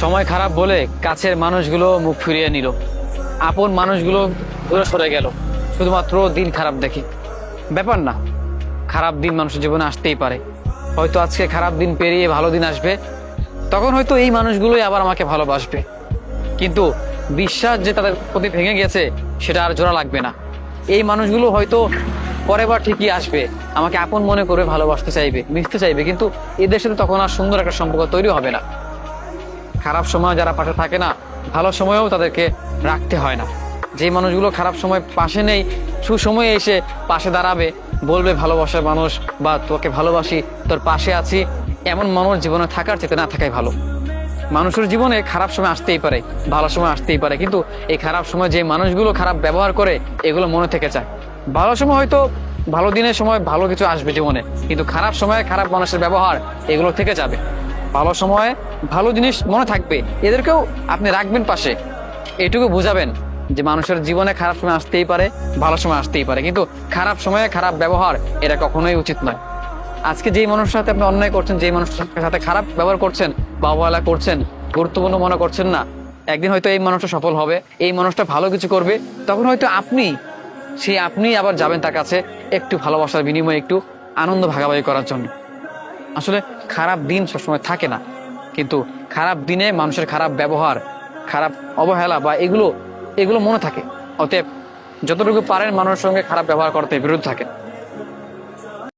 সময় খারাপ বলে কাছের মানুষগুলো মুখ ফিরিয়ে নিল, আপন মানুষগুলো দূরে সরে গেল, শুধুমাত্র দিন খারাপ দেখি। ব্যাপার না, খারাপ দিন মানুষের জীবনে আসতেই পারে। হয়তো আজকে খারাপ দিন পেরিয়ে ভালো দিন আসবে, তখন হয়তো এই মানুষগুলোই আবার আমাকে ভালোবাসবে। কিন্তু বিশ্বাস যে তাদের প্রতি ভেঙে গেছে সেটা আর জোড়া লাগবে না। এই মানুষগুলো হয়তো পরের বার ঠিকই আসবে, আমাকে আপন মনে করে ভালোবাসতে চাইবে, মিশতে চাইবে, কিন্তু এদের সাথে তখন আর সুন্দর একটা সম্পর্ক তৈরি হবে না। খারাপ সময় যারা পাশে থাকে না, ভালো সময়েও তাদেরকে রাখতে হয় না। যে মানুষগুলো খারাপ সময় পাশে নেই, সুসময়ে এসে পাশে দাঁড়াবে, বলবে ভালোবাসার মানুষ বা তোকে ভালোবাসি, তোর পাশে আছি, এমন মানুষ জীবনে থাকার চেয়ে না থাকাই ভালো। মানুষের জীবনে খারাপ সময় আসতেই পারে, ভালো সময় আসতেই পারে, কিন্তু এই খারাপ সময় যে মানুষগুলো খারাপ ব্যবহার করে এগুলো মনে থেকে যায়। ভালো সময় হয়তো ভালো দিনের সময় ভালো কিছু আসবে জীবনে, কিন্তু খারাপ সময়ে খারাপ মানুষের ব্যবহার এগুলো থেকে যাবে। ভালো সময়ে ভালো জিনিস মনে থাকবে, এদেরকেও আপনি রাখবেন পাশে, এটুকু বুঝাবেন যে মানুষের জীবনে খারাপ সময় আসতেই পারে, ভালো সময় আসতেই পারে, কিন্তু খারাপ সময়ে খারাপ ব্যবহার এটা কখনোই উচিত নয়। আজকে যেই মানুষের সাথে আপনি অন্যায় করছেন, যেই মানুষের সাথে খারাপ ব্যবহার করছেন বা অবহেলা করছেন, গুরুত্বপূর্ণ মনে করছেন না, একদিন হয়তো এই মানুষটা সফল হবে, এই মানুষটা ভালো কিছু করবে, তখন হয়তো আপনি আবার যাবেন তার কাছে একটু ভালোবাসার বিনিময়ে, একটু আনন্দ ভাগাভাগি করার জন্য। আসলে খারাপ দিন সবসময় থাকে না, কিন্তু খারাপ দিনে মানুষের খারাপ ব্যবহার, খারাপ অবহেলা বা এগুলো মনে থাকে। অতএব যতটুকু পারেন মানুষের সঙ্গে খারাপ ব্যবহার করতে বিরত থাকেন।